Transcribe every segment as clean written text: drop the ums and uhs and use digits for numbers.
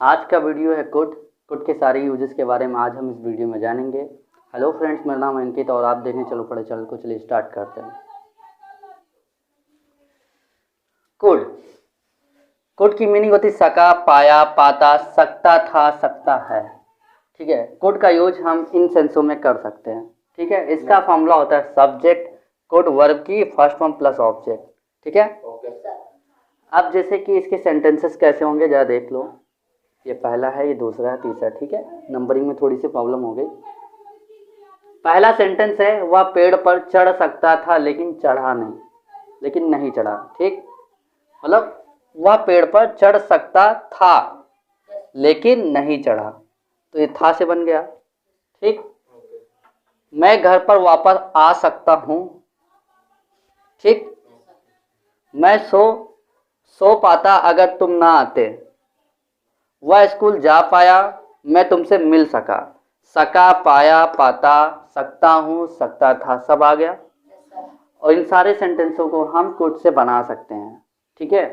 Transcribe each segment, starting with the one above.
आज का वीडियो है कुड के सारे यूजेस के बारे में आज हम इस वीडियो में जानेंगे। हेलो फ्रेंड्स, मेरा नाम अंकित और आप देखें चलो पढ़े चल को चलिए स्टार्ट करते हैं। कुड कुड की मीनिंग होती सका, पाया, पाता, सकता था, सकता है। ठीक है, कुड का यूज हम इन सेंसों में कर सकते हैं। ठीक है, इसका फॉर्मूला होता है सब्जेक्ट कुड वर्ब की फर्स्ट फॉर्म प्लस ऑब्जेक्ट। ठीक है, अब जैसे कि इसके सेंटेंसेस कैसे होंगे जरा देख लो। ये पहला है, ये दूसरा है, तीसरा। ठीक है, नंबरिंग में थोड़ी सी प्रॉब्लम हो गई। पहला सेंटेंस है वह पेड़ पर चढ़ सकता था लेकिन नहीं चढ़ा। ठीक, मतलब वह पेड़ पर चढ़ सकता था लेकिन नहीं चढ़ा, तो ये था से बन गया। ठीक, मैं घर पर वापस आ सकता हूँ। ठीक, मैं सो पाता अगर तुम ना आते। वह स्कूल जा पाया, मैं तुमसे मिल सका। सका, पाया, पाता, सकता हूँ, सकता था, सब आ गया। और इन सारे सेंटेंसों को हम कुड से बना सकते हैं। ठीक है,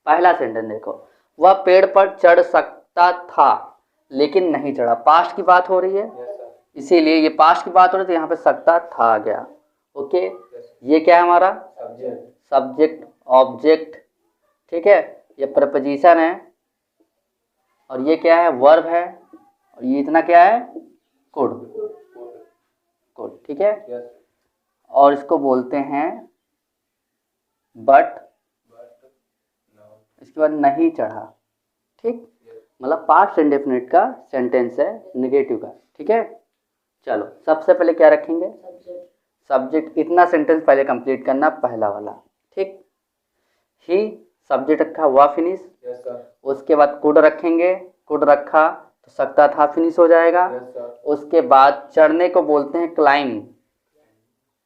पहला सेंटेंस देखो, वह पेड़ पर चढ़ सकता था लेकिन नहीं चढ़ा। पास्ट की बात हो रही है, इसीलिए ये पास्ट की बात हो रही थी, यहाँ पे सकता था आ गया। ओके, ये क्या है हमारा सब्जेक्ट ऑब्जेक्ट। ठीक है, ये प्रपोजिशन है और ये क्या है वर्ब है और ये इतना क्या है कुड। ठीक है, और इसको बोलते हैं बट, इसके बाद नहीं चढ़ा। ठीक, मतलब पास्ट इंडेफिनिट का सेंटेंस है, नेगेटिव का। ठीक है, चलो सबसे पहले क्या रखेंगे सब्जेक्ट। इतना सेंटेंस पहले कंप्लीट करना, पहला वाला। ठीक, ही सब्जेक्ट रखा, हुआ फिनिश। उसके बाद कुड रखेंगे, कुड रखा तो सकता था फिनिश हो जाएगा। उसके बाद चढ़ने को बोलते हैं क्लाइम।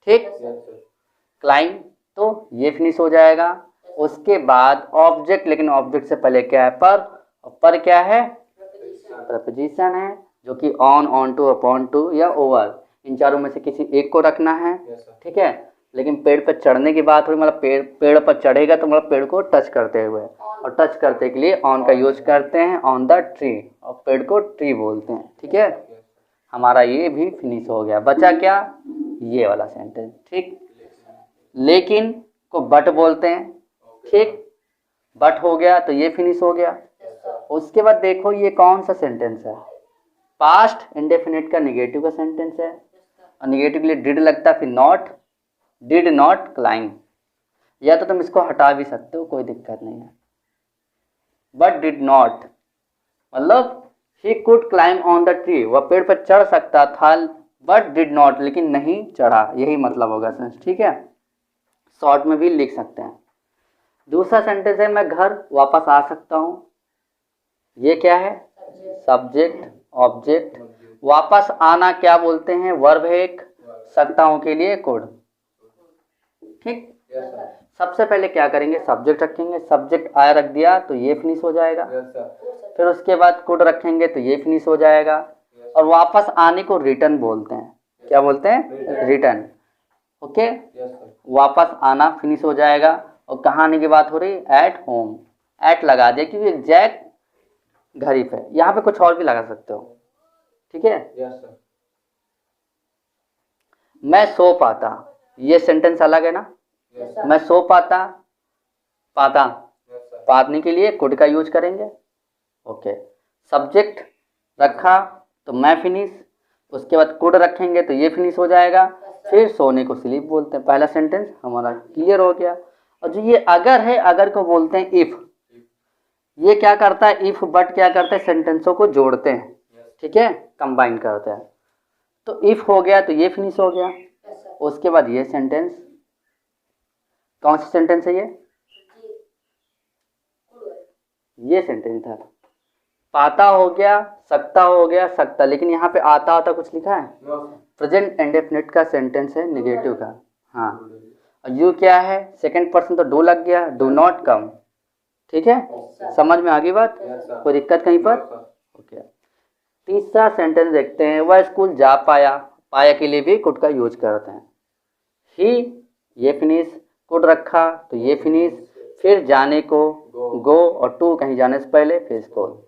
ठीक, क्लाइम तो ये फिनिश हो जाएगा। उसके बाद ऑब्जेक्ट, लेकिन ऑब्जेक्ट से पहले क्या है पर, और पर क्या है प्रपोजिशन है जो कि ऑन टू, अपॉन टू या ओवर, इन चारों में से किसी एक को रखना है। ठीक है, लेकिन पेड़ पर चढ़ने की बात हुई, मतलब पेड़ पर चढ़ेगा तो मतलब पेड़ को टच करते हुए, और टच करते के लिए ऑन का यूज करते हैं, ऑन द ट्री, और पेड़ को ट्री बोलते हैं। ठीक है, हमारा ये भी फिनिश हो गया। बचा क्या ये वाला सेंटेंस। ठीक, लेकिन को बट बोलते हैं। ठीक, बट हो गया तो ये फिनिश हो गया। उसके बाद देखो ये कौन सा सेंटेंस है, पास्ट इंडेफिनिट का नेगेटिव का सेंटेंस है, और नेगेटिव के लिए डिड लगता, फिर नॉट, डिड नॉट क्लाइंब, या तो तुम इसको हटा भी सकते हो, कोई दिक्कत नहीं है। बट डिड नॉट मतलब he could climb on the tree, वह पेड़ पर चढ़ सकता था, बट डिड नॉट लेकिन नहीं चढ़ा, यही मतलब होगा सेंस। ठीक है, शॉर्ट में भी लिख सकते हैं। दूसरा सेंटेंस है मैं घर वापस आ सकता हूँ। ये क्या है सब्जेक्ट ऑब्जेक्ट। वापस आना क्या बोलते हैं वर्ब है एक, सकता हूँ के लिए कुड। ठीक, सबसे पहले क्या करेंगे सब्जेक्ट रखेंगे, सब्जेक्ट आया रख दिया तो ये फिनिश हो जाएगा। फिर उसके बाद कुड रखेंगे तो ये फिनिश हो जाएगा। और वापस आने को रिटर्न बोलते हैं। क्या बोलते हैं रिटर्न। ओके, वापस आना फिनिश हो जाएगा। और कहाँ आने की बात हो रही है एट होम, एट लगा दिया क्योंकि एग्जैक्ट घर ही पे, यहाँ पे कुछ और भी लगा सकते हो। ठीक है, मैं सो पाता, ये सेंटेंस अलग है ना। मैं सो पाता, पाता पाने के लिए कुड का यूज करेंगे। ओके, सब्जेक्ट रखा तो मैं फिनिश, उसके बाद कुड रखेंगे तो ये फिनिश हो जाएगा। फिर सोने को स्लीप बोलते हैं। पहला सेंटेंस हमारा क्लियर हो गया। और जो ये अगर है, अगर को बोलते हैं इफ। ये क्या करता है इफ बट क्या करते हैं सेंटेंसों को जोड़ते हैं। ठीक है, कंबाइन करते हैं। तो इफ हो गया तो ये फिनिश हो गया। उसके बाद ये सेंटेंस, कौन सा सेंटेंस है ये सेंटेंस था। पाता हो गया, सकता हो गया, सकता, लेकिन यहाँ पे आता आता कुछ लिखा है प्रेजेंट इंडेफिनिट का सेंटेंस है नेगेटिव का। हाँ, और यू क्या है सेकंड पर्सन तो डू लग गया, डू नॉट कम। ठीक है, समझ में आ गई बात, कोई दिक्कत कहीं पर। ओके, तीसरा सेंटेंस देखते हैं, वह स्कूल जा पाया, पाया के लिए भी कुड का यूज करते हैं। ही ये फिनिश, कुड रखा तो ये फिनिश, फिर जाने को गो, और टू कहीं जाने से पहले फिर स्कूल।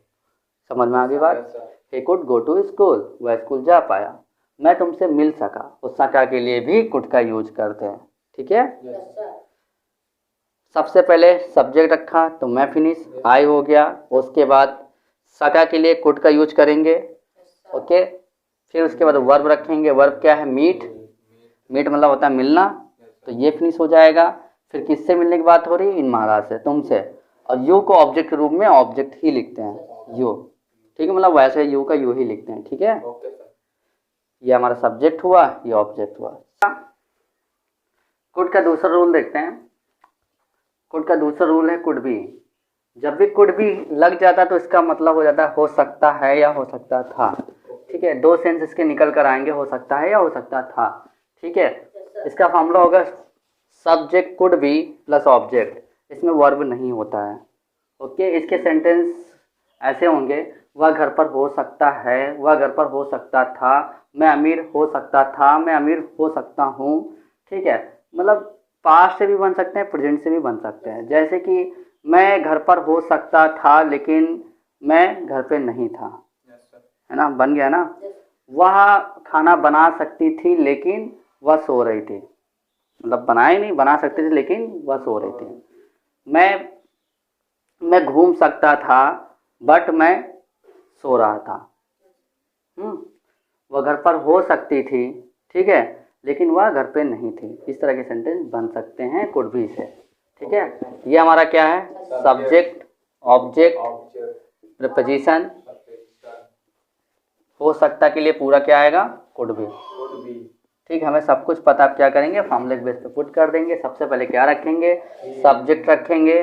समझ में आ गई बात? He could go to school, वह स्कूल जा पाया। मैं तुमसे मिल सका, उस सका के लिए भी कुड का यूज करते हैं। ठीक है, सबसे पहले सब्जेक्ट रखा तो मैं फिनिश, आई हो गया। उसके बाद सका के लिए कुड का यूज करेंगे। ओके, फिर उसके बाद वर्ब रखेंगे। वर्ब क्या है? मीट। मीट मतलब होता है मिलना, तो ये फिनिश हो जाएगा। फिर किससे मिलने की बात हो रही है? इन महाराज से, तुमसे। और यू को ऑब्जेक्ट के रूप में ऑब्जेक्ट ही लिखते हैं, यू। ठीक है, मतलब वैसे यू का यू ही लिखते हैं। ठीक है, ये हमारा सब्जेक्ट हुआ, ये ऑब्जेक्ट हुआ। कुड का दूसरा रूल देखते हैं। कुड का दूसरा रूल है कुड बी। जब भी कुड बी लग जाता है तो इसका मतलब हो जाता है हो सकता है या हो सकता था। ठीक है, दो सेंस इसके निकल कर आएंगे, हो सकता है या हो सकता था। ठीक है, इसका फॉर्मूला होगा subject could be plus object, इसमें वर्ब नहीं होता है। ओके, इसके सेंटेंस ऐसे होंगे, वह घर पर हो सकता है, वह घर पर हो सकता था, मैं अमीर हो सकता था, मैं अमीर हो सकता हूँ। ठीक है, मतलब पास्ट से भी बन सकते हैं, प्रेजेंट से भी बन सकते हैं। जैसे कि मैं घर पर हो सकता था लेकिन मैं घर पे नहीं था, है ना, बन गया ना। वह खाना बना सकती थी लेकिन वह सो रही थी, मतलब बनाए नहीं, बना सकती थी लेकिन वह सो रही थी। मैं घूम सकता था बट मैं सो रहा था। वह घर पर हो सकती थी, ठीक है, लेकिन वह घर पे नहीं थी। इस तरह के सेंटेंस बन सकते हैं कुड बी से। ठीक है, ये हमारा क्या है? Subject, object, preposition. हो सकता के लिए पूरा क्या आएगा? Could be. ठीक है, हमें सब कुछ पता। आप क्या करेंगे? फॉर्मूले के बेस पे पुट कर देंगे। सबसे पहले क्या रखेंगे? सब्जेक्ट रखेंगे,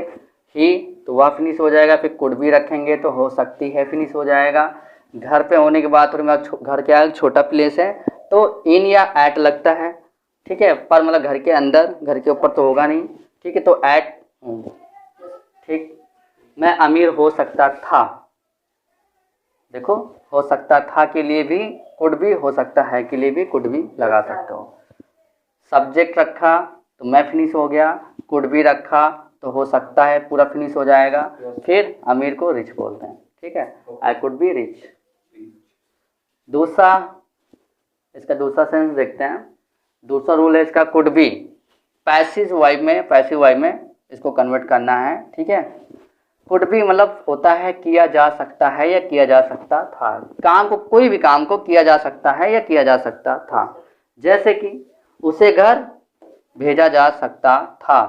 ही, तो वह फिनिश हो जाएगा। फिर कुड बी रखेंगे तो हो सकती है फिनिश हो जाएगा। घर पे होने के बाद घर क्या है? छोटा प्लेस है तो इन या एट लगता है। ठीक है, पर मतलब घर के अंदर, घर के ऊपर तो होगा नहीं। ठीक है, तो एट। ठीक, मैं अमीर हो सकता था। देखो, हो सकता था के लिए भी कुड भी, हो सकता है के लिए भी कुड भी लगा सकते हो। सब्जेक्ट रखा तो मैं फिनिश हो गया, कुड भी रखा तो हो सकता है पूरा फिनिश हो जाएगा। फिर अमीर को रिच बोलते हैं। ठीक है, आई कुड बी रिच। दूसरा, इसका दूसरा सेंस देखते हैं। दूसरा रूल है इसका कुड बी। पैसिव वाइब में इसको कन्वर्ट करना है। ठीक है, कुड बी मतलब होता है किया जा सकता है या किया जा सकता था। काम को, कोई भी काम को किया जा सकता है या किया जा सकता था। जैसे कि उसे घर भेजा जा सकता था।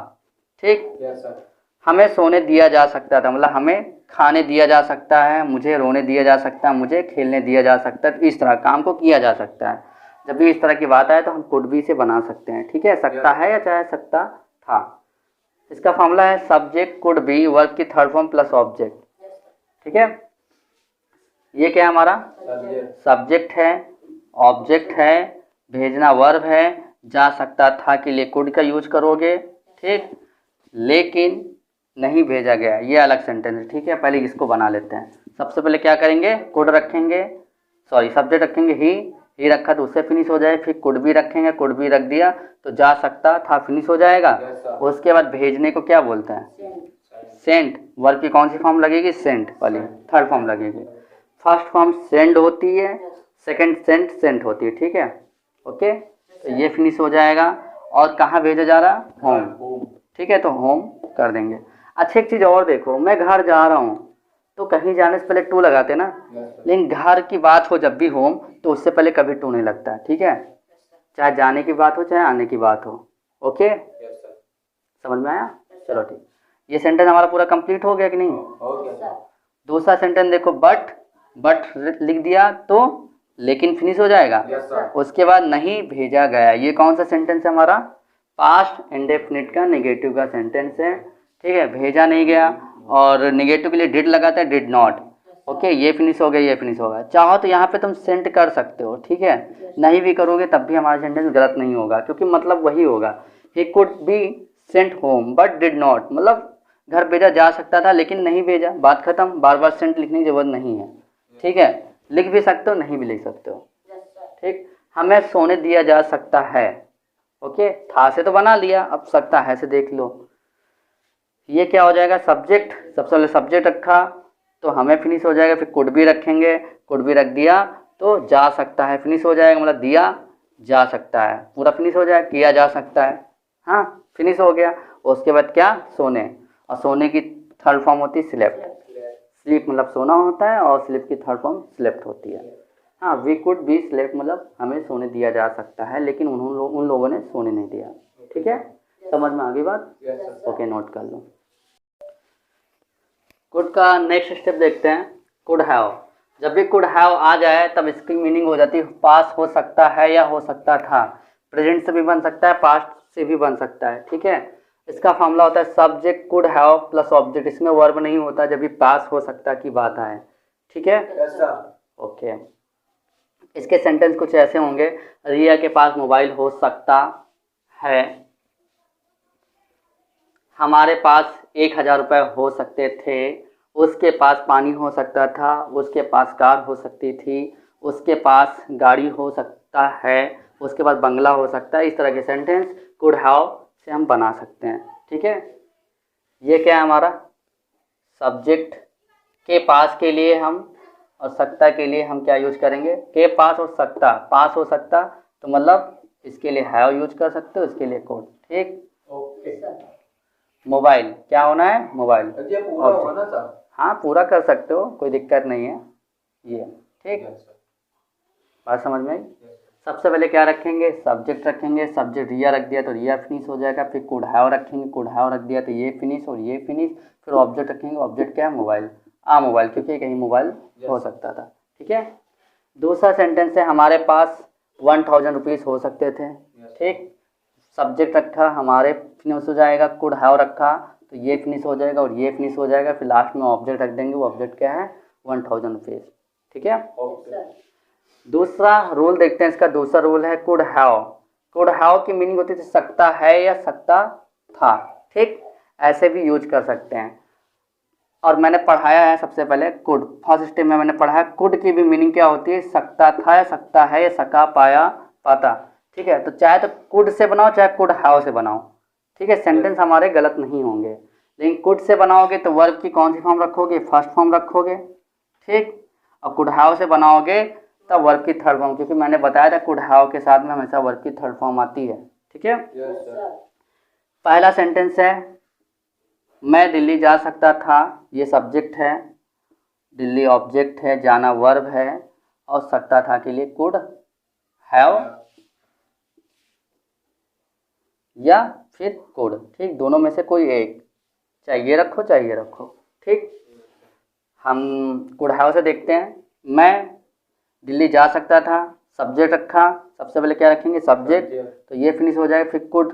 ठीक, हमें सोने दिया जा सकता था, मतलब हमें खाने दिया जा सकता है, मुझे रोने दिया जा सकता है, मुझे खेलने दिया जा सकता है। इस तरह काम को किया जा सकता है। जब भी इस तरह की बात आए तो हम कुड बी से बना सकते हैं। ठीक है, सकता है या चाहे सकता था। इसका फॉर्मूला है सब्जेक्ट कुड बी, वर्ब की थर्ड फॉर्म प्लस ऑब्जेक्ट। ठीक है, ये क्या है हमारा? सब्जेक्ट है, ऑब्जेक्ट है, भेजना वर्ब है, जा सकता था के लिए कुड का यूज करोगे। ठीक, लेकिन नहीं भेजा गया, ये अलग सेंटेंस है। ठीक है, पहले इसको बना लेते हैं। सबसे पहले क्या करेंगे? कुड रखेंगे, सॉरी सब्जेक्ट रखेंगे ही रखा तो उससे फिनिश हो जाए। फिर कुड भी रखेंगे, कुड भी रख दिया तो जा सकता था फिनिश हो जाएगा। उसके बाद भेजने को क्या बोलते हैं? सेंट। वर्ब की कौन सी फॉर्म लगेगी? सेंट वाली, थर्ड फॉर्म लगेगी। फर्स्ट फॉर्म सेंड होती है, सेकंड सेंट होती है। ठीक है, ओके, तो ये फिनिश हो जाएगा। और कहाँ भेजा जा रहा? होम। ठीक है, तो होम कर देंगे। अच्छा, एक चीज़ और देखो, मैं घर जा रहा हूँ तो कहीं जाने से पहले टू लगाते ना, लेकिन घर की बात हो जब भी होम तो उससे पहले कभी टू नहीं लगता है। ठीक है, चाहे जाने की बात हो चाहे आने की बात हो। ओके, समझ में आया? चलो ठीक, ये सेंटेंस हमारा पूरा कंप्लीट हो गया कि नहीं? दूसरा सेंटेंस देखो, बट लिख दिया तो लेकिन फिनिश हो जाएगा। उसके बाद नहीं भेजा गया, ये कौन सा सेंटेंस है हमारा? पास्ट इंडेफिनिट का नेगेटिव का सेंटेंस है। ठीक है, भेजा नहीं गया और नेगेटिव के लिए डिड लगाता है, डिड नॉट। ओके, ये फिनिश हो गया, ये फिनिश होगा। चाहो तो यहाँ पे तुम सेंट कर सकते हो। ठीक है, नहीं भी करोगे तब भी हमारा सेंटेंस गलत नहीं होगा, क्योंकि मतलब वही होगा। He could be sent home but did not, मतलब घर भेजा जा सकता था लेकिन नहीं भेजा, बात खत्म। बार बार सेंट लिखने की जरूरत नहीं है। ठीक है, लिख भी सकते हो, नहीं भी लिख सकते हो। ठीक, हमें सोने दिया जा सकता है। ओके, था से तो बना लिया, अब सकता है से देख लो। ये क्या हो जाएगा, सब्जेक्ट, सबसे पहले सब्जेक्ट रखा तो हमें फिनिश हो जाएगा, फिर कुड भी रखेंगे, कुड भी रख दिया तो जा सकता है फिनिश हो जाएगा, मतलब दिया जा सकता है, पूरा फिनिश हो जाएगा, किया जा सकता है, हाँ फिनिश हो गया। उसके बाद क्या, सोने, और सोने की थर्ड फॉर्म होती है स्लेप्ट, स्लीप मतलब सोना होता है और स्लीप की थर्ड फॉर्म स्लेप्ट होती है। हाँ, वी कुड बी स्लेप्ट मतलब हमें सोने दिया जा सकता है, लेकिन उन लोगों ने सोने नहीं दिया। ठीक है, समझ में आ गई बात? ओके, नोट कर लो। कुड का नेक्स्ट स्टेप देखते हैं, कुड हैव। जब भी कुड हैव आ जाए तब इसकी मीनिंग हो जाती है पास हो सकता है या हो सकता था, प्रेजेंट से भी बन सकता है, पास्ट से भी बन सकता है। ठीक है, इसका फॉर्मूला होता है subject could have plus object, इसमें वर्ब नहीं होता जब भी पास हो सकता की बात आए। ठीक है, ओके। इसके सेंटेंस कुछ ऐसे होंगे, रिया के पास मोबाइल हो सकता है, हमारे पास 1000 रुपये हो सकते थे, उसके पास पानी हो सकता था, उसके पास कार हो सकती थी, उसके पास गाड़ी हो सकता है, उसके पास बंगला हो सकता है। इस तरह के सेंटेंस कुड हैव से हम बना सकते हैं। ठीक है, ये क्या है हमारा सब्जेक्ट, के पास के लिए हम और सकता के लिए हम क्या यूज करेंगे, के पास और सकता, पास हो सकता तो मतलब इसके लिए हैव यूज कर सकते हो, इसके लिए कुड। ठीक, मोबाइल क्या होना है, मोबाइल पूरा होगा ना सर? हाँ, पूरा कर सकते हो, कोई दिक्कत नहीं है ये। ठीक, बात समझ में आई? सबसे पहले क्या रखेंगे, सब्जेक्ट रखेंगे, सब्जेक्ट रिया रख दिया तो रिया फिनिश हो जाएगा, फिर कुड हैव रखेंगे, कुड हैव रख दिया तो ये फिनिश और ये फिनिश, फिर ऑब्जेक्ट रखेंगे, ऑब्जेक्ट क्या है, मोबाइल, मोबाइल, क्योंकि कहीं मोबाइल हो सकता था। ठीक है, दूसरा सेंटेंस है हमारे पास 1000 रुपीज़ हो सकते थे। ठीक, सब्जेक्ट रखा, हमारे फिनिश हो जाएगा, कुड हैव रखा तो ये फिनिश हो जाएगा और ये फिनिश हो जाएगा, फिर लास्ट में ऑब्जेक्ट रख देंगे, वो ऑब्जेक्ट क्या है, 1000 रुपीज़। ठीक है, दूसरा रूल देखते हैं, इसका दूसरा रूल है कुड हैव। कुड हैव की मीनिंग होती है सकता है या सकता था। ठीक, ऐसे भी यूज कर सकते हैं, और मैंने पढ़ाया है सबसे पहले कुड, फर्स्ट स्टेप में मैंने पढ़ाया कुड की भी मीनिंग क्या होती है, सकता था या सकता है या सका पाया पाता। ठीक है, तो चाहे तो कुड से बनाओ चाहे कुड हैव से बनाओ। ठीक है, सेंटेंस हमारे गलत नहीं होंगे, लेकिन कुड से बनाओगे तो वर्ब की कौन सी फॉर्म रखोगे, फर्स्ट फॉर्म रखोगे। ठीक, और कुड हैव से बनाओगे तब वर्ब की थर्ड फॉर्म, क्योंकि मैंने बताया था कुड हैव के साथ में हमेशा वर्ब की थर्ड फॉर्म आती है। ठीक है, पहला सेंटेंस है मैं दिल्ली जा सकता था, ये सब्जेक्ट है, दिल्ली ऑब्जेक्ट है, जाना वर्ब है, और सकता था के लिए कुड हैव या फिर कुड। ठीक, दोनों में से कोई एक, चाहे ये रखो चाहे ये रखो। ठीक, हम कुड हैव से देखते हैं, मैं दिल्ली जा सकता था, सब्जेक्ट रखा, सबसे पहले क्या रखेंगे, सब्जेक्ट, तो ये फिनिश हो जाएगा, फिर कुड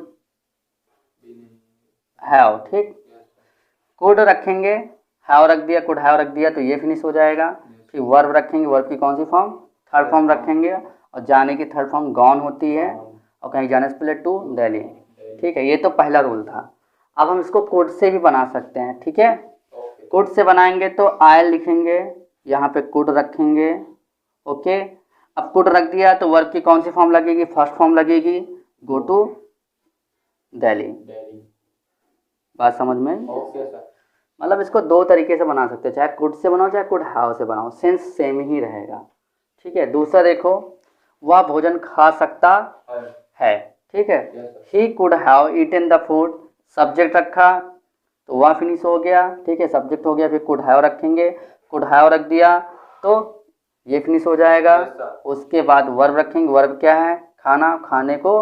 हैव। ठीक, कुड रखेंगे, हैव रख दिया, कुड हैव रख दिया तो ये फिनिश हो जाएगा, फिर वर्ब रखेंगे, वर्ब की कौन सी फॉर्म, थर्ड फॉर्म रखेंगे, और जाने की थर्ड फॉर्म गॉन होती है, और कहीं जाने से पहले टू दिल्ली। ठीक है, ये तो पहला रूल था। अब हम इसको कुड से भी बना सकते हैं। ठीक है, कुड से बनाएंगे तो आई लिखेंगे, यहाँ पे कुड रखेंगे। ओके, अब कुड रख दिया तो वर्ब की कौन सी फॉर्म लगेगी, फर्स्ट फॉर्म लगेगी, गो टू दिल्ली। बात समझ में? मतलब इसको दो तरीके से बना सकते हैं, चाहे कुड से बनाओ चाहे कुड हैव से बनाओ, सेंस सेम ही रहेगा। ठीक है, दूसरा देखो, वह भोजन खा सकता है। ठीक है, he could have eaten the food, subject रखा तो वह फिनिश हो गया। ठीक है, सब्जेक्ट हो गया, फिर कुड हैव रखेंगे, कुड हैव रख दिया तो ये फिनिश हो जाएगा। उसके बाद वर्ब रखेंगे, वर्ब क्या है, खाना, खाने को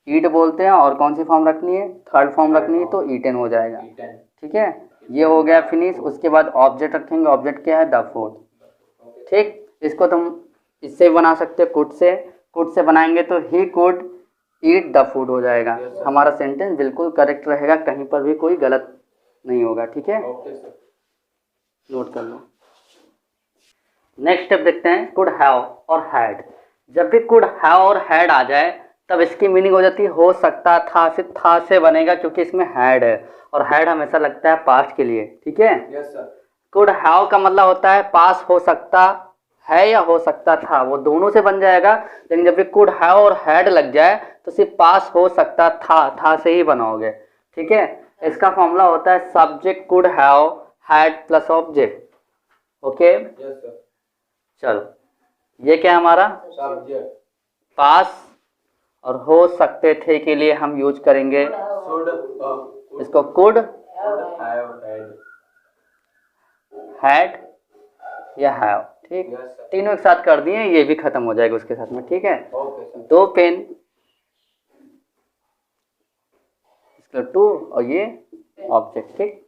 ईट बोलते हैं, और कौन सी फॉर्म रखनी है, थर्ड फॉर्म रखनी है तो ईटन हो जाएगा। ठीक है, ये हो गया फिनिश। उसके बाद ऑब्जेक्ट रखेंगे, ऑब्जेक्ट क्या है, द फूड। ठीक, इसको तुम इससे बना सकते हो, कुड से। कुड से बनाएंगे तो he could eat the food हो जाएगा। हमारा सेंटेंस बिल्कुल करेक्ट रहेगा, कहीं पर भी कोई गलत नहीं होगा। ठीक है, नोट कर लो। नेक्स्ट स्टेप देखते हैं, कुड हैव और हैड। जब भी कुड हैव और हैड आ जाए तब इसकी मीनिंग हो जाती है हो सकता था, सिर्फ था से बनेगा क्योंकि इसमें हैड है, और हैड हमेशा लगता है पास्ट के लिए। ठीक है, यस सर। कुड हैव का मतलब होता है पास हो सकता है या हो सकता था, वो दोनों से बन जाएगा। लेकिन जब भी कुड हैव और हैड लग जाए तो सिर्फ पास हो सकता था से ही बनाओगे। ठीक है, इसका फॉर्मूला होता है subject could have had plus object. Okay yes sir. चलो ये क्या है हमारा सब्जेक्ट। पास और हो सकते थे के लिए हम यूज करेंगे शुड इसको कुड हैव हैड या हैव। ठीक यस सर। तीनों एक साथ कर दिए, ये भी खत्म हो जाएगा उसके साथ में। ठीक है ओके सर। 2 पेन इसका 2 और ये ऑब्जेक्ट। ठीक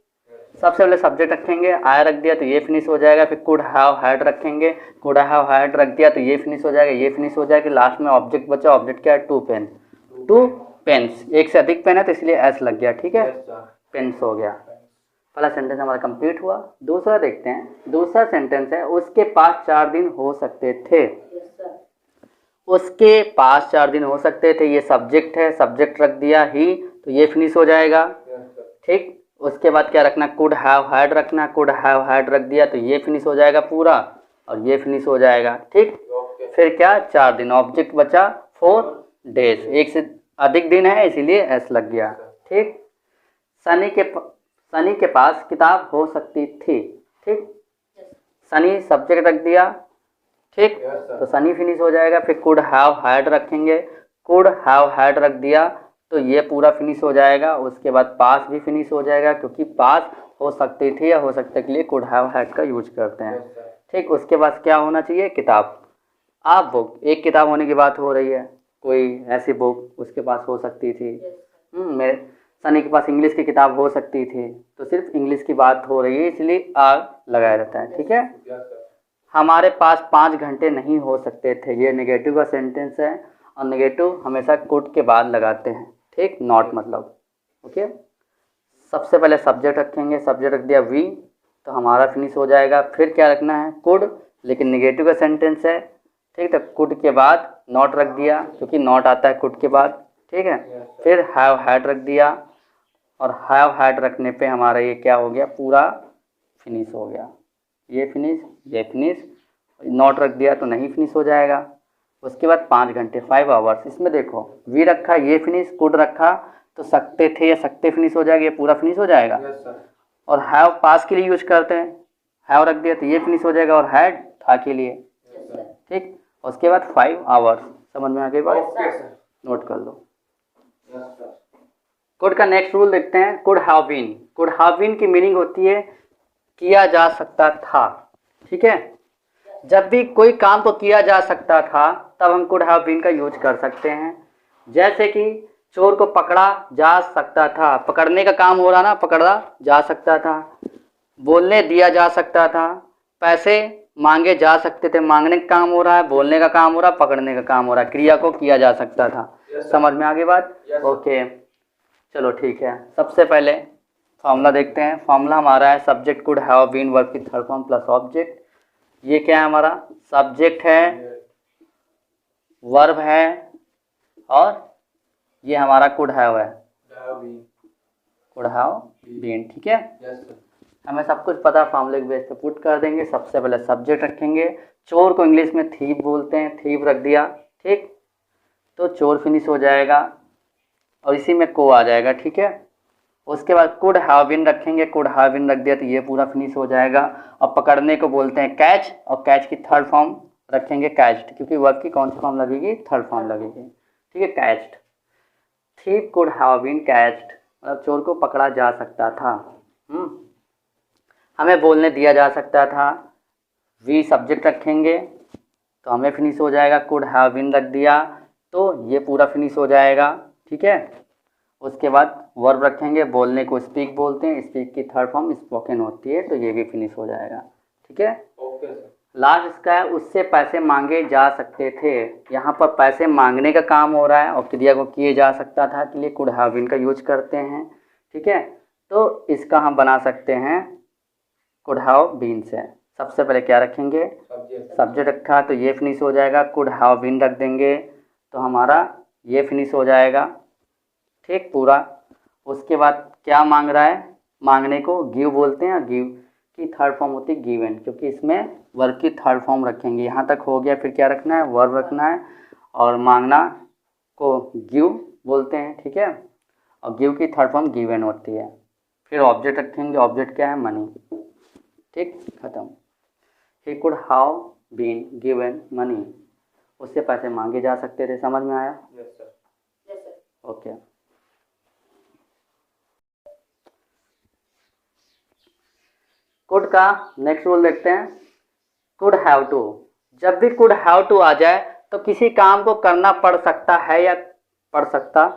सबसे पहले सब्जेक्ट रखेंगे, आया रख दिया तो ये फिनिश हो जाएगा। फिर कुड हैव हैड रखेंगे, कुड हैव हैड रख दिया तो ये फिनिश हो जाएगा, ये फिनिश हो जाएगा। लास्ट में ऑब्जेक्ट बचा, ऑब्जेक्ट क्या है 2 पेन। 2 पेन्स, एक से अधिक पेन है तो इसलिए एस लग गया। ठीक है यस सर। पेन्स हो गया। पहला सेंटेंस हमारा कंप्लीट हुआ। दूसरा देखते हैं। दूसरा सेंटेंस है उसके पास 4 दिन हो सकते थे। उसके पास 4 दिन हो सकते थे, ये सब्जेक्ट है, सब्जेक्ट रख दिया ही तो ये फिनिश हो जाएगा। ठीक उसके बाद क्या रखना कुड हैव हैड रखना, कुड हैव हैड रख दिया तो ये फिनिश हो जाएगा पूरा और ये फिनिश हो जाएगा। ठीक फिर क्या 4 दिन, ऑब्जेक्ट बचा 4 डेज, एक से अधिक दिन है इसीलिए एस लग गया। ठीक सनी के पास किताब हो सकती थी। ठीक सनी सब्जेक्ट रख दिया। ठीक तो सनी फिनिश हो जाएगा। फिर कुड हैव हैड रखेंगे, कुड हैव हैड रख दिया तो ये पूरा फिनिश हो जाएगा। उसके बाद पास भी फिनिश हो जाएगा क्योंकि पास हो सकती थी या हो सकते के लिए कुड हैव हैड का यूज करते हैं। ठीक उसके बाद क्या होना चाहिए किताब। आप बुक, एक किताब होने की बात हो रही है, कोई ऐसी बुक उसके पास हो सकती थी। मेरे सनी के पास इंग्लिश की किताब हो सकती थी तो सिर्फ इंग्लिश की बात हो रही है इसलिए आग लगाया रहता है। ठीक है हमारे पास 5 घंटे नहीं हो सकते थे, ये नेगेटिव का सेंटेंस है और नेगेटिव हमेशा कुड के बाद लगाते हैं। ठीक नॉट मतलब। ओके सबसे पहले सब्जेक्ट रखेंगे, सब्जेक्ट रख दिया वी तो हमारा फिनिश हो जाएगा। फिर क्या रखना है कुड, लेकिन नेगेटिव का सेंटेंस है। ठीक तो कुड के बाद नॉट रख दिया क्योंकि नॉट आता है कुड के बाद। ठीक है फिर हैव हैड रख दिया और हैव हैड रखने पे हमारा ये क्या हो गया पूरा फिनिश हो गया। ये फिनिश नॉट रख दिया तो नहीं फिनिश हो जाएगा। उसके बाद 5 घंटे 5 आवर्स, इसमें देखो वी रखा ये फिनिश, कुड रखा तो सकते थे या सकते फिनिश हो जाएगा, ये पूरा फिनिश हो जाएगा। और हैव पास के लिए यूज करते हैं, हैव रख दिया तो ये फिनिश हो जाएगा और हैड था के लिए। ठीक उसके बाद 5 आवर्स, समझ में आ गई बात? नोट कर लो। कुड का नेक्स्ट रूल देखते हैं। Could have been, could have been की मीनिंग होती है किया जा सकता था। ठीक है जब भी कोई काम को किया जा सकता था तब हम कुड हैव बीन का यूज कर सकते हैं। जैसे कि चोर को पकड़ा जा सकता था, पकड़ने का काम हो रहा ना, पकड़ा जा सकता था। बोलने दिया जा सकता था, पैसे मांगे जा सकते थे, मांगने का काम हो रहा है, बोलने का काम हो रहा है, पकड़ने का काम हो रहा है, क्रिया को किया जा सकता था। समझ में आ गई बात? ओके चलो ठीक है। सबसे पहले फॉर्मूला देखते हैं। फॉर्मूला हमारा है subject could have been verb की थर्ड फॉर्म प्लस ऑब्जेक्ट। ये क्या है हमारा सब्जेक्ट है, वर्ब है और ये हमारा कुड हैव है, कुड हैव बीन। ठीक है हमें सब कुछ पता, फॉर्मूले के बेस पे पुट कर देंगे। सबसे पहले सब्जेक्ट रखेंगे, चोर को इंग्लिश में थीप बोलते हैं, थीप रख दिया। ठीक तो चोर फिनिश हो जाएगा और इसी में को आ जाएगा। ठीक है उसके बाद कुड हैव बीन रखेंगे, कुड हैव बीन रख दिया तो ये पूरा फिनिश हो जाएगा। और पकड़ने को बोलते हैं कैच, और कैच की थर्ड फॉर्म रखेंगे कैच्ड, क्योंकि वर्ब की कौन सी फॉर्म लगेगी? थर्ड फॉर्म लगेगी। ठीक है catched, thief could have been catched मतलब चोर को पकड़ा जा सकता था। हमें बोलने दिया जा सकता था। वी सब्जेक्ट रखेंगे तो हमें फिनिश हो जाएगा। कुड हैव बीन रख दिया तो ये पूरा फिनिश हो जाएगा। ठीक है उसके बाद वर्ब रखेंगे, बोलने को स्पीक बोलते हैं, स्पीक की थर्ड फॉर्म स्पोकन होती है तो ये भी फिनिश हो जाएगा। ठीक है ओके लास्ट इसका है उससे पैसे मांगे जा सकते थे। यहाँ पर पैसे मांगने का काम हो रहा है और क्रिया को किए जा सकता था के लिए कुड हैव बीन का यूज करते हैं। ठीक है तो इसका हम बना सकते हैं कुड हैव बीन से। सबसे पहले क्या रखेंगे? सब्जेक्ट रखा तो ये फिनिश हो जाएगा, कुड हैव बीन रख देंगे तो हमारा ये फिनिश हो जाएगा। ठीक पूरा उसके बाद क्या मांग रहा है? मांगने को गिव बोलते हैं, गिव की थर्ड फॉर्म होती है गिवन, क्योंकि इसमें वर्ब की थर्ड फॉर्म रखेंगे। यहाँ तक हो गया, फिर क्या रखना है? वर्ब रखना है और मांगना को गिव बोलते हैं। ठीक है और गिव की थर्ड फॉर्म गिवन होती है। फिर ऑब्जेक्ट रखेंगे, ऑब्जेक्ट क्या है, मनी। ठीक, खत्म। He could have been given money, उससे पैसे मांगे जा सकते थे। समझ में आया? Yes sir. ओके। कुड का नेक्स्ट रूल देखते हैं। कुड हैव टू, जब भी कुड हैव टू आ जाए तो किसी काम को करना पड़ सकता है या पड़ सकता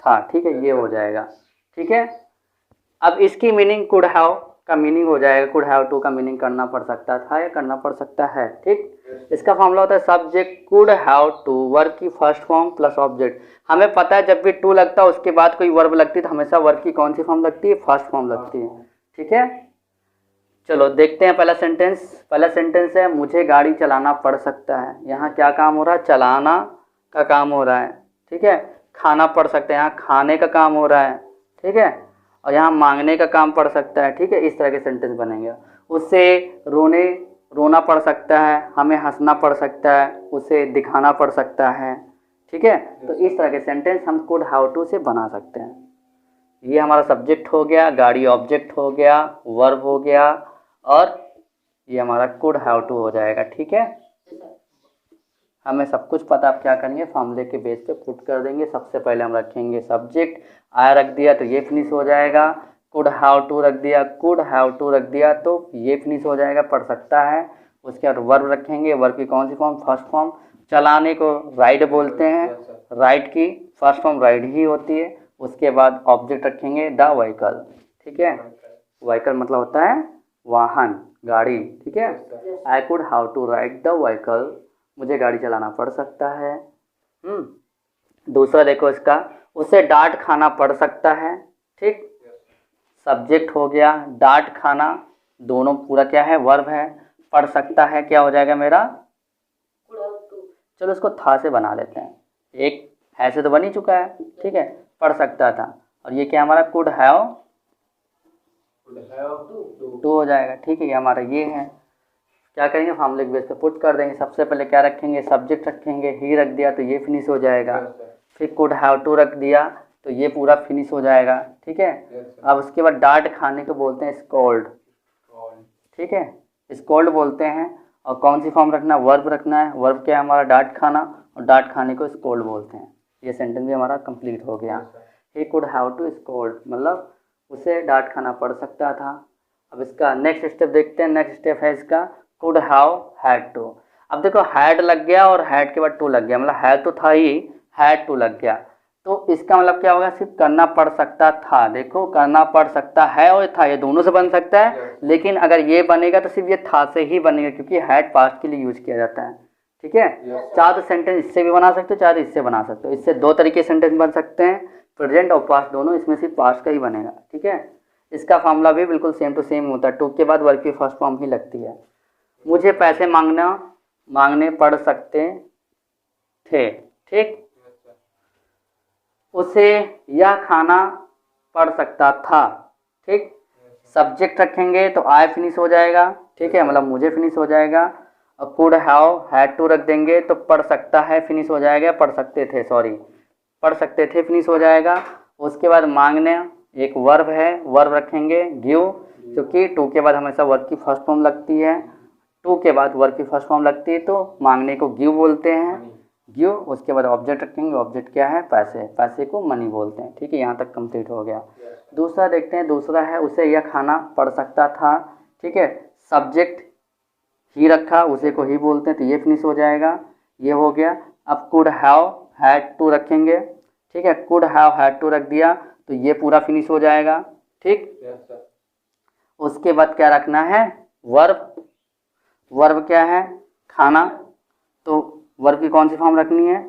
था। ठीक है, ये हो जाएगा। ठीक है, अब इसकी मीनिंग कुड हैव का मीनिंग हो जाएगा, कुड हैव टू का मीनिंग करना पड़ सकता था या करना पड़ सकता है। ठीक, इसका फॉर्मूला होता है subject could have to, verb की फर्स्ट फॉर्म प्लस ऑब्जेक्ट। हमें पता है जब भी टू लगता है उसके बाद कोई वर्ब लगती है तो हमेशा वर्ब की कौन सी फॉर्म लगती है, फर्स्ट फॉर्म लगती है। ठीक है, चलो देखते हैं पहला सेंटेंस। पहला सेंटेंस है मुझे गाड़ी चलाना पड़ सकता है। यहाँ क्या काम हो रहा है, चलाना का काम हो रहा है। ठीक है, खाना पड़ सकता है, यहाँ खाने का काम हो रहा है। ठीक है, और यहाँ मांगने का काम पड़ सकता है। ठीक है, इस तरह के सेंटेंस बनेंगे। उससे रोना पड़ सकता है, हमें हंसना पड़ सकता है, उसे दिखाना पड़ सकता है। ठीक है, तो इस तरह के सेंटेंस हम कुड हाउ टू से बना सकते हैं। ये हमारा सब्जेक्ट हो गया, गाड़ी ऑब्जेक्ट हो गया, वर्ब हो गया, और ये हमारा कुड हैव टू हो जाएगा। ठीक है, हमें सब कुछ पता। आप क्या करेंगे, फॉर्मूले के बेस पे पुट कर देंगे। सबसे पहले हम रखेंगे सब्जेक्ट, आया रख दिया तो ये फिनिश हो जाएगा। कुड हैव टू रख दिया, कुड हैव टू रख दिया तो ये फिनिश हो जाएगा, पढ़ सकता है। उसके बाद वर्ब रखेंगे, वर्ब की कौन सी फॉर्म, फर्स्ट फॉर्म। चलाने को राइड बोलते हैं, राइड की फर्स्ट फॉर्म राइड ही होती है। उसके बाद ऑब्जेक्ट रखेंगे द व्हीकल। ठीक है, व्हीकल मतलब होता है वाहन, गाड़ी। ठीक है, I could have to ride the vehicle, मुझे गाड़ी चलाना पड़ सकता है। दूसरा देखो इसका, उसे डांट खाना पड़ सकता है। ठीक, सब्जेक्ट हो गया, डांट खाना दोनों पूरा क्या है, वर्ब है। पढ़ सकता है क्या हो जाएगा मेरा, चलो इसको था से बना लेते हैं, एक ऐसे तो बन ही चुका है। ठीक है, पढ़ सकता था, और ये क्या हमारा कुड हैव टू हो जाएगा। ठीक है, ये हमारा ये है। क्या करेंगे, फॉर्मूले के बेस पे पुट कर देंगे। सबसे पहले क्या रखेंगे, सब्जेक्ट रखेंगे, ही रख दिया तो ये फिनिश हो जाएगा। फिर कुड हैव टू रख दिया तो ये पूरा फिनिश हो जाएगा। ठीक है, अब उसके बाद डांट खाने को बोलते हैं स्कोल्ड। ठीक है, स्कोल्ड बोलते हैं। और कौन सी फॉर्म रखना, वर्ब रखना है। वर्ब क्या है हमारा, डांट खाना, और डांट खाने को स्कोल्ड बोलते हैं। ये सेंटेंस भी हमारा कंप्लीट हो गया। He could have to scold मतलब उसे डांट खाना पड़ सकता था। अब इसका नेक्स्ट स्टेप देखते हैं। नेक्स्ट स्टेप है इसका कुड हैव हैड टू। अब देखो हैड लग गया और हैड के बाद टू लग गया, मतलब हैड तो था ही, हैड टू लग गया, तो इसका मतलब क्या होगा, सिर्फ करना पड़ सकता था। देखो करना पड़ सकता है और था, ये दोनों से बन सकता है। लेकिन अगर ये बनेगा तो सिर्फ ये था से ही बनेगा, क्योंकि हैड पास्ट के लिए यूज किया जाता है। ठीक है, चाहे तो सेंटेंस इससे भी बना सकते हो, चाहे तो इससे बना सकते हो। इससे दो तरीके सेंटेंस बन सकते हैं, प्रेजेंट और पास्ट दोनों। इसमें सिर्फ पास्ट का ही बनेगा। ठीक है, इसका फॉर्मूला भी बिल्कुल सेम टू सेम होता है, टू के बाद वर्ब की फर्स्ट फॉर्म ही लगती है। मुझे पैसे मांगने पड़ सकते थे। ठीक, उसे यह खाना पड़ सकता था। ठीक, सब्जेक्ट रखेंगे तो आई फिनिश हो जाएगा। ठीक है, मतलब मुझे फिनिश हो जाएगा। और कुड हैव हैड टू रख देंगे तो पढ़ सकता है फिनिश हो जाएगा, पढ़ सकते थे, सॉरी पढ़ सकते थे फिनिश हो जाएगा। उसके बाद मांगने एक वर्ब है, वर्ब रखेंगे गिव, क्योंकि टू के बाद हमेशा वर्ब की फर्स्ट फॉर्म लगती है। टू के बाद वर्ब की फर्स्ट फॉर्म लगती है तो मांगने को गिव बोलते हैं, गिव। उसके बाद ऑब्जेक्ट रखेंगे, ऑब्जेक्ट क्या है, पैसे, पैसे को मनी बोलते हैं। ठीक है, यहाँ तक कंप्लीट हो गया। दूसरा देखते हैं, दूसरा है उसे यह खाना पड़ सकता था। ठीक है, सब्जेक्ट ही रखा, उसे को ही बोलते हैं तो ये फिनिश हो जाएगा, ये हो गया। अब कुड हैव हैड टू रखेंगे। ठीक है, कुड हैव हैड टू रख दिया तो ये पूरा फिनिश हो जाएगा। ठीक, उसके बाद क्या रखना है, वर्ब। वर्ब क्या है, खाना, तो वर्ब की कौन सी फॉर्म रखनी है,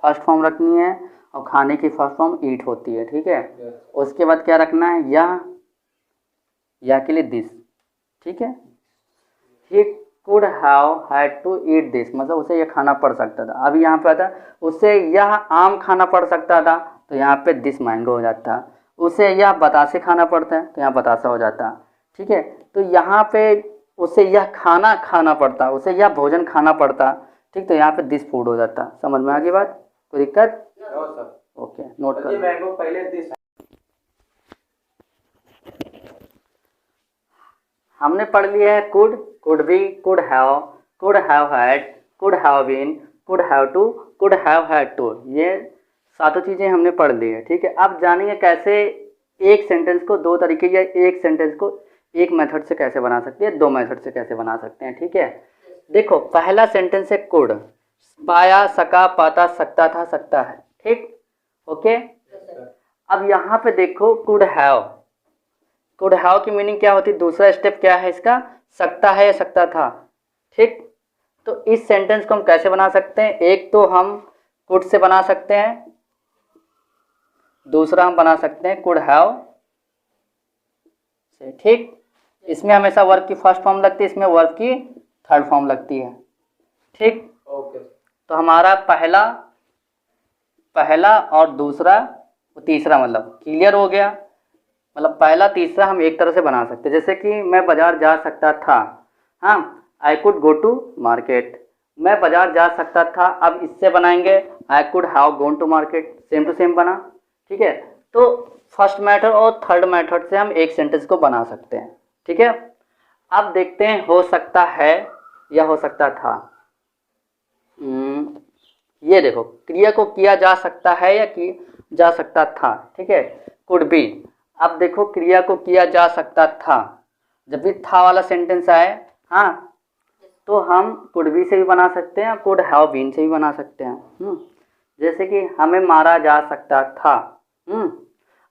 फर्स्ट फॉर्म रखनी है, और खाने की फर्स्ट फॉर्म ईट होती है। ठीक है, उसके बाद क्या रखना है, या के लिए दिस। ठीक है, he could have had to eat this, मतलब उसे यह खाना पड़ सकता था। अभी यहाँ पे आता उसे यह आम खाना पड़ सकता था तो यहाँ पे दिस मैंगो हो जाता। उसे यह बतासे खाना पड़ता है तो यहाँ बतासा हो जाता। ठीक है, तो यहाँ पे उसे यह खाना खाना पड़ता, उसे यह भोजन खाना पड़ता। ठीक, तो यहाँ पे दिस फूड हो जाता। समझ में आ गई बात, कोई दिक्कत? ओके, नोट कर। मैंगो पहले दिस हमने पढ़ लिया है could, could be, could have had, could have been, could have to, could have had to, ये सातों चीज़ें हमने पढ़ ली है। ठीक है, अब जानेंगे कैसे एक सेंटेंस को दो तरीके या एक सेंटेंस को एक मेथड से कैसे बना सकते हैं, दो मेथड से कैसे बना सकते हैं। ठीक है, देखो पहला सेंटेंस है कुड, पाया, सका, पाता, सकता था, सकता है। ठीक, ओके। अब यहाँ पे देखो कुड हैव, कुड हैव की मीनिंग क्या होती है, दूसरा स्टेप क्या है इसका, सकता है या सकता था। ठीक, तो इस सेंटेंस को हम कैसे बना सकते हैं, एक तो हम कुड से बना सकते हैं, दूसरा हम बना सकते हैं कुड हैव से। ठीक, इसमें हमेशा वर्ब की फर्स्ट फॉर्म लगती है, इसमें वर्ब की थर्ड फॉर्म लगती है। ठीक, ओके। तो हमारा पहला और दूसरा तीसरा मतलब क्लियर हो गया। मतलब पहला तीसरा हम एक तरह से बना सकते हैं, जैसे कि मैं बाजार जा सकता था, हाँ, I could go to market, मैं बाजार जा सकता था। अब इससे बनाएंगे I could have gone to market, same to same बना। ठीक है, तो फर्स्ट मेथड और थर्ड मेथड से हम एक सेंटेंस को बना सकते हैं। ठीक है, अब देखते हैं हो सकता है या हो सकता था। ये देखो क्रिया को किया जा सकता है या कि जा सकता था। ठीक है, कुड बी। अब देखो क्रिया को किया जा सकता था, जब भी था वाला सेंटेंस आए, हाँ, तो हम कुड बी से भी बना सकते हैं, कुड हैव बीन से भी बना सकते हैं। जैसे कि हमें मारा जा सकता था,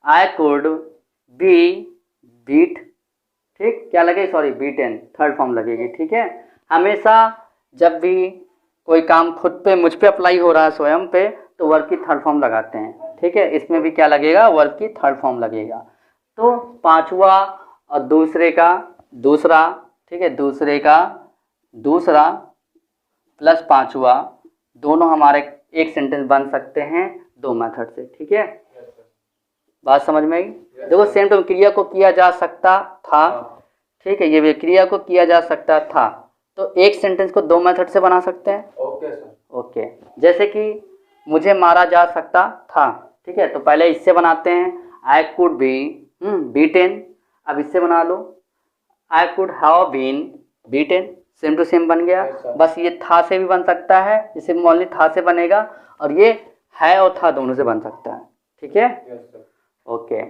आई कुड बी बीट, ठीक, क्या लगे, सॉरी, बीटन, थर्ड फॉर्म लगेगी। ठीक है, हमेशा जब भी कोई काम खुद पे, मुझ पे अप्लाई हो रहा है, स्वयं पे, तो वर्ब की थर्ड फॉर्म लगाते हैं। ठीक है, इसमें भी क्या लगेगा, वर्ब की थर्ड फॉर्म लगेगा। तो पांचवा और दूसरे का दूसरा, ठीक है, दूसरे का दूसरा प्लस पांचवा, दोनों हमारे एक सेंटेंस बन सकते हैं दो मेथड से। ठीक है, बात समझ में आई। देखो सेम टू क्रिया को किया जा सकता था, ठीक है, ये भी क्रिया को किया जा सकता था, तो एक सेंटेंस को दो मेथड से बना सकते हैं। Okay sir, okay. जैसे कि मुझे मारा जा सकता था, ठीक है, तो पहले इससे बनाते हैं, आई कुड बी बीटेन। अब इससे बना लो, I could have been beaten, same to same बन गया। बस ये था से भी बन सकता है, इसे ओनली था से बनेगा, और ये है और था दोनों से बन सकता है। ठीक है, ओके।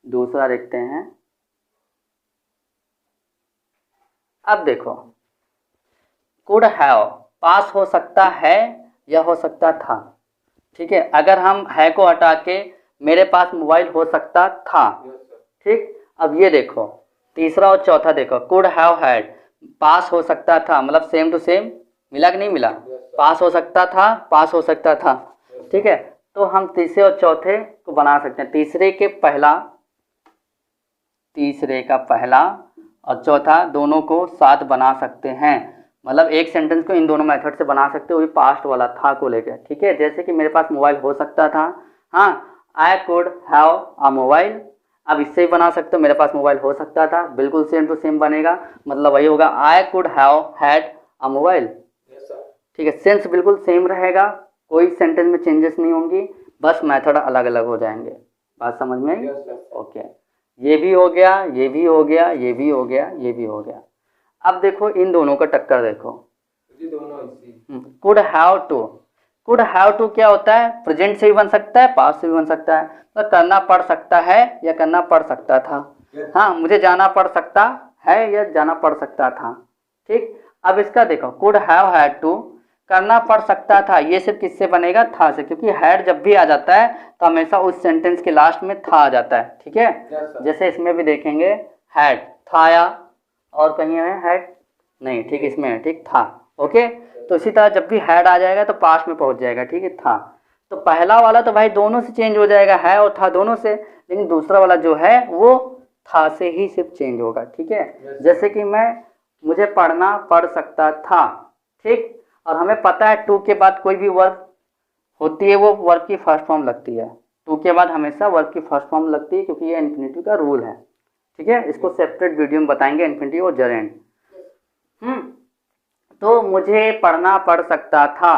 दूसरा देखते हैं। अब देखो कुड हैव पास हो सकता है या हो सकता था। ठीक है, अगर हम है को हटा के मेरे पास मोबाइल हो सकता था। ठीक, अब ये देखो तीसरा और चौथा देखो, कुड हैव हैड, पास हो सकता था, मतलब सेम टू सेम मिला कि नहीं मिला, पास हो सकता था, पास हो सकता था। ठीक है, तो हम तीसरे और चौथे को बना सकते हैं, तीसरे का पहला और चौथा दोनों को साथ बना सकते हैं। मतलब एक सेंटेंस को इन दोनों मेथड से बना सकते हो, पास्ट वाला था को लेकर। ठीक है, जैसे कि मेरे पास मोबाइल हो सकता था, हाँ, I could have a mobile. अब इससे भी बना सकते हो, मेरे पास मोबाइल हो सकता था, बिल्कुल सेम टू सेम बनेगा, मतलब वही होगा, आई could have had a mobile. ठीक है, सेंस बिल्कुल सेम रहेगा, कोई सेंटेंस में चेंजेस नहीं होंगी, बस मेथड अलग अलग हो जाएंगे। बात समझ में आई? ओके, ये भी हो गया, ये भी हो गया, ये भी हो गया, ये भी हो गया। अब देखो इन दोनों का टक्कर देखो, could have to. Could have to क्या होता है, प्रेजेंट से भी बन सकता है, पास्ट से भी बन सकता है, तो करना पड़ सकता है या करना पड़ सकता था। हाँ, मुझे जाना पड़ सकता है या जाना पड़ सकता था। ठीक, अब इसका देखो, कुड हैव हैड टू, करना पड़ सकता था, ये सिर्फ किससे बनेगा, था से, क्योंकि हैड जब भी आ जाता है तो हमेशा उस सेंटेंस के लास्ट में था आ जाता है। ठीक है, जैसे इसमें भी देखेंगे, हैड था आया, और कहीं है हैड नहीं, ठीक, इसमें है, ठीक, था। ओके, तो इसी तरह जब भी हैड आ जाएगा तो पास्ट में पहुंच जाएगा। ठीक है, था, तो पहला वाला तो भाई दोनों से चेंज हो जाएगा, है और था दोनों से, लेकिन दूसरा वाला जो है वो था से ही सिर्फ चेंज होगा। ठीक है, जैसे कि मुझे पढ़ना पड़ सकता था। ठीक, और हमें पता है टू के बाद कोई भी वर्ब होती है वो वर्ब की फर्स्ट फॉर्म लगती है, टू के बाद हमेशा वर्ब की फर्स्ट फॉर्म लगती है, क्योंकि ये इन्फिनिटिव का रूल है। ठीक है, इसको सेपरेट वीडियो में बताएंगे, इन्फिनिटिव और जरेंड। तो मुझे पढ़ना पड़ सकता था।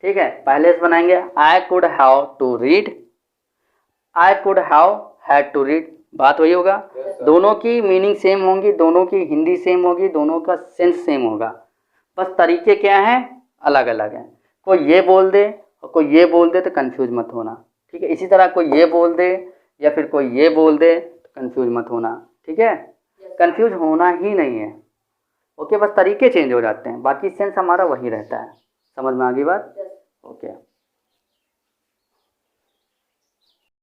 ठीक है, पहले से बनाएंगे, I could have to read, I could have had to read, बात वही होगा, दोनों की मीनिंग सेम होंगी, दोनों की हिंदी सेम होगी, दोनों का सेंस सेम होगा, बस तरीके क्या हैं, अलग अलग हैं। कोई ये बोल दे और कोई ये बोल दे तो कंफ्यूज मत होना, ठीक है। इसी तरह कोई ये बोल दे या फिर कोई ये बोल दे तो कंफ्यूज मत होना, ठीक है। कंफ्यूज होना ही नहीं है, ओके, बस तरीके चेंज हो जाते हैं, बाकी सेंस हमारा वही रहता है। समझ में आ गई बात? ओके।